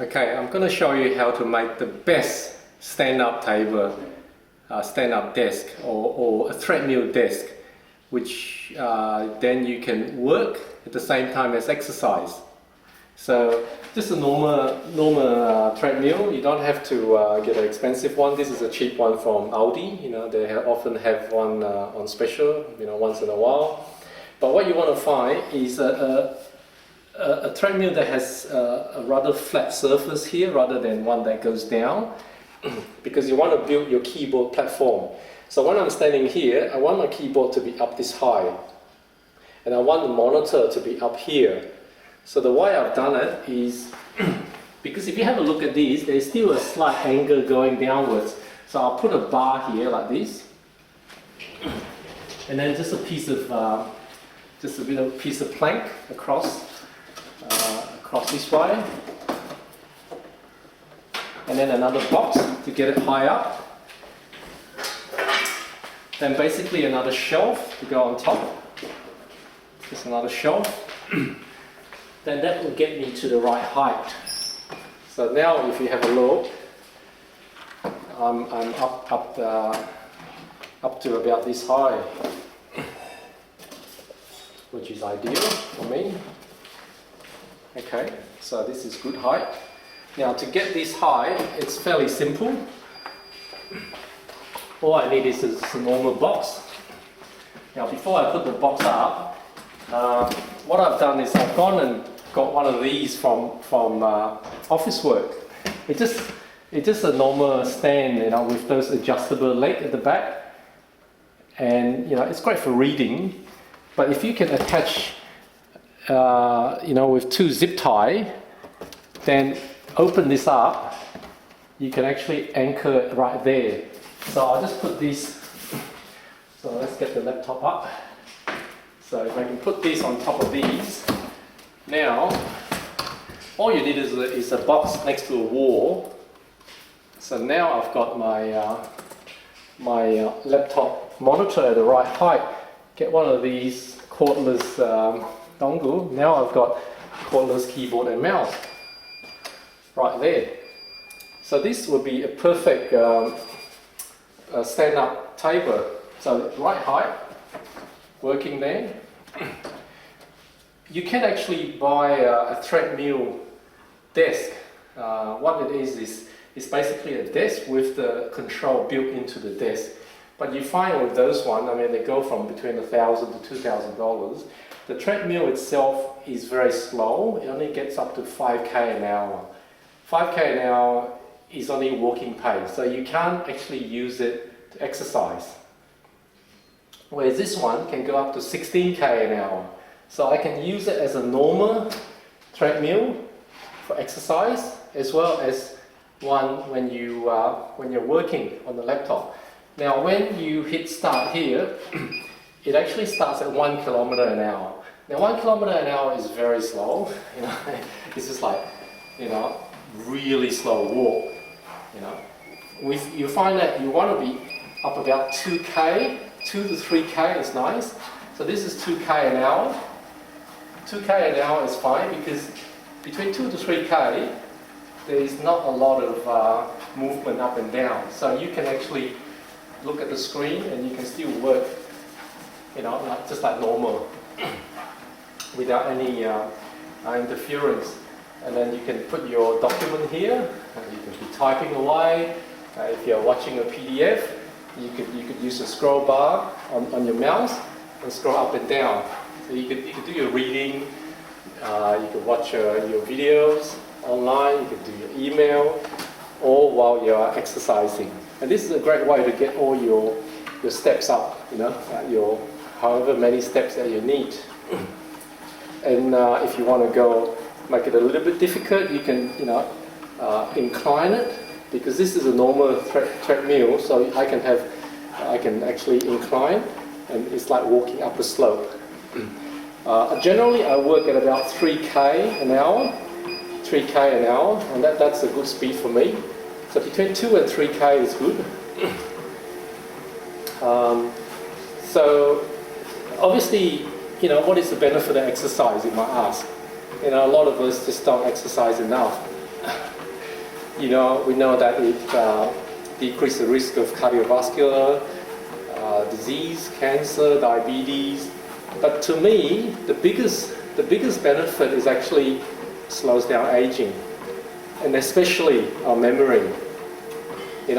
Okay, I'm going to show you how to make the best stand-up table, stand-up desk or a treadmill desk, which then you can work at the same time as exercise. So just a normal treadmill. You don't have to get an expensive one. This is a cheap one from Aldi. You know, they often have one on special, once in a while. But what you want to find is a treadmill that has a rather flat surface here rather than one that goes down, because you want to build your keyboard platform. So when I'm standing here, I want my keyboard to be up this high, and I want the monitor to be up here. So the way I've done it is, because if you have a look at these, there's still a slight angle going downwards. So I'll put a bar here like this, and then just a piece of piece of plank across this way, and then another box to get it high up, then basically another shelf to go on top, just another shelf, then that will get me to the right height. So now if you have a look, I'm up to about this high, which is ideal for me. Okay, so this is good height. Now to get this high, it's fairly simple. All I need is a normal box. Now before I put the box up, what I've done is I've gone and got one of these from office work. It's just a normal stand, with those adjustable leg at the back, and it's great for reading. But if you can attach with two zip tie, then open this up, you can actually anchor it right there. So I'll just put this, so let's get the laptop up. So if I can put this on top of these, now all you need is a box next to a wall. So now I've got my laptop monitor at the right height. Get one of these cordless dongle. Now I've got cordless keyboard and mouse right there. So this would be a perfect stand-up table. So right height, working there. You can actually buy a treadmill desk. What it is basically a desk with the control built into the desk. But you find with those ones, they go from between $1,000 to $2,000. The treadmill itself is very slow. It only gets up to 5k an hour. 5k an hour is only walking pace, so you can't actually use it to exercise. Whereas this one can go up to 16k an hour. So I can use it as a normal treadmill for exercise, as well as one when you're working on the laptop. Now when you hit start here, it actually starts at 1 kilometer an hour. Now 1 kilometer an hour is very slow. It's just like, really slow walk. You find that you want to be up about 2k, 2 to 3k is nice. So this is 2k an hour. 2k an hour is fine because between 2 to 3k, there is not a lot of movement up and down. So you can actually look at the screen and you can still work, just like normal, without any interference. And then you can put your document here, and you can be typing away. If you're watching a PDF, you could use a scroll bar on your mouse and scroll up and down. So you could do your reading, you could watch your videos online, you could do your email, all while you're exercising. And this is a great way to get all your steps up, your however many steps that you need. And if you want to go make it a little bit difficult, you can incline it, because this is a normal treadmill, so I can actually incline, and it's like walking up a slope. Generally I work at about 3k an hour, and that's a good speed for me. So between 2 and 3k is good. So obviously, what is the benefit of exercise, you might ask? A lot of us just don't exercise enough. we know that it decreases the risk of cardiovascular disease, cancer, diabetes. But to me, the biggest benefit is actually slows down aging, and especially our memory.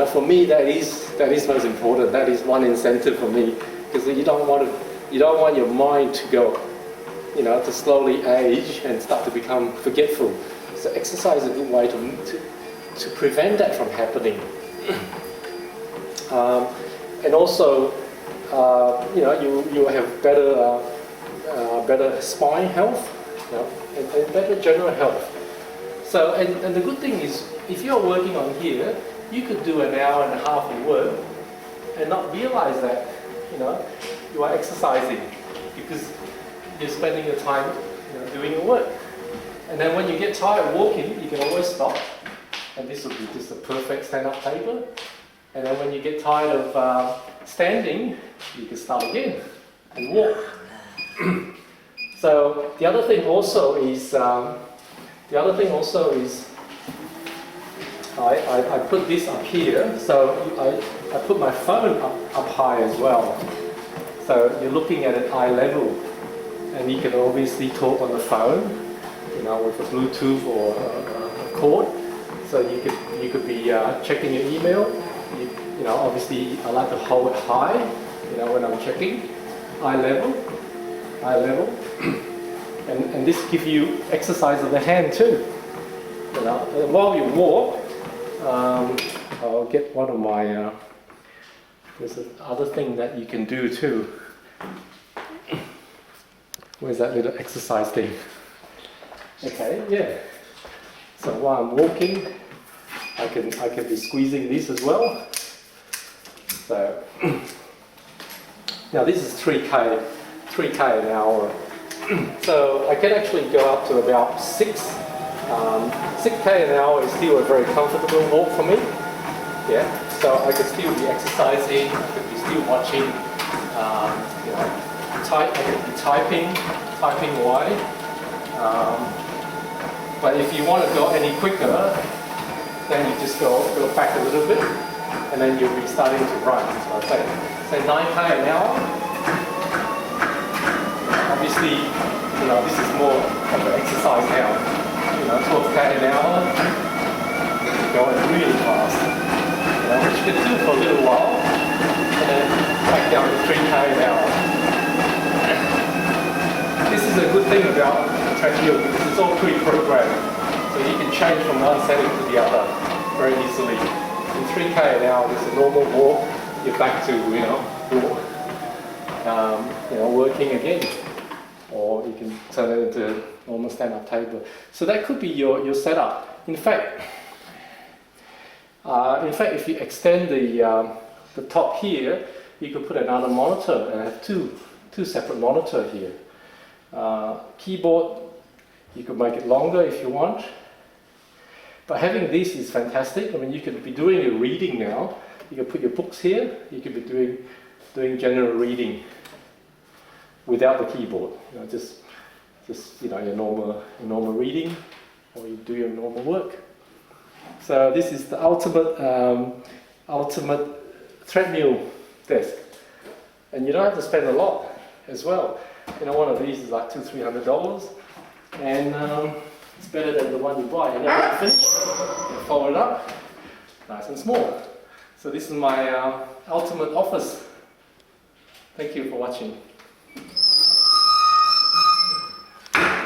For me, that is most important. That is one incentive for me, because you don't want your mind to go, to slowly age and start to become forgetful. So exercise is a good way to prevent that from happening. And also, you have better spine health, and better general health. So, and the good thing is, if you're working on here, you could do an hour and a half of work and not realize that, you are exercising, because you're spending your time, doing your work. And then when you get tired walking, you can always stop, and this will be just a perfect stand-up table. And then when you get tired of standing, you can start again and walk. So the other thing also is, I put this up here, so I put my phone up high as well. So you're looking at an eye level, and you can obviously talk on the phone, with a Bluetooth or a cord. So you could be checking your email. Obviously I like to hold it high, when I'm checking eye level, and this gives you exercise of the hand too. And while you walk, I'll get one of my. There's another thing that you can do too. Where's that little exercise thing? Okay, yeah. So while I'm walking, I can be squeezing this as well. So now this is 3K an hour. So I can actually go up to about 6K an hour is still a very comfortable walk for me. Yeah. So I could still be exercising. I could be still watching. I could be typing away. But if you want to go any quicker, then you just go back a little bit, and then you'll be starting to run. So say 9K an hour. Obviously, this is more of an exercise now. 12K an hour, you're going really fast. Which you can do for a little while, and then back down to 3K an hour. This is a good thing about Threadmill, because it's all pre-programmed, so you can change from one setting to the other very easily. In 3K an hour, it's a normal walk. You're back to working again, or you can turn it into a normal stand-up table. So that could be your setup. In fact, if you extend the top here, you could put another monitor and have two separate monitors here. Keyboard, you could make it longer if you want. But having this is fantastic. I mean, you could be doing your reading now. You can put your books here. You could be doing general reading without the keyboard. Just your normal reading, or you do your normal work. So this is the ultimate Threadmill desk, and you don't have to spend a lot as well. One of these is like $200-300, and it's better than the one you buy. And then when you finish, you fold it up, nice and small. So this is my ultimate office. Thank you for watching.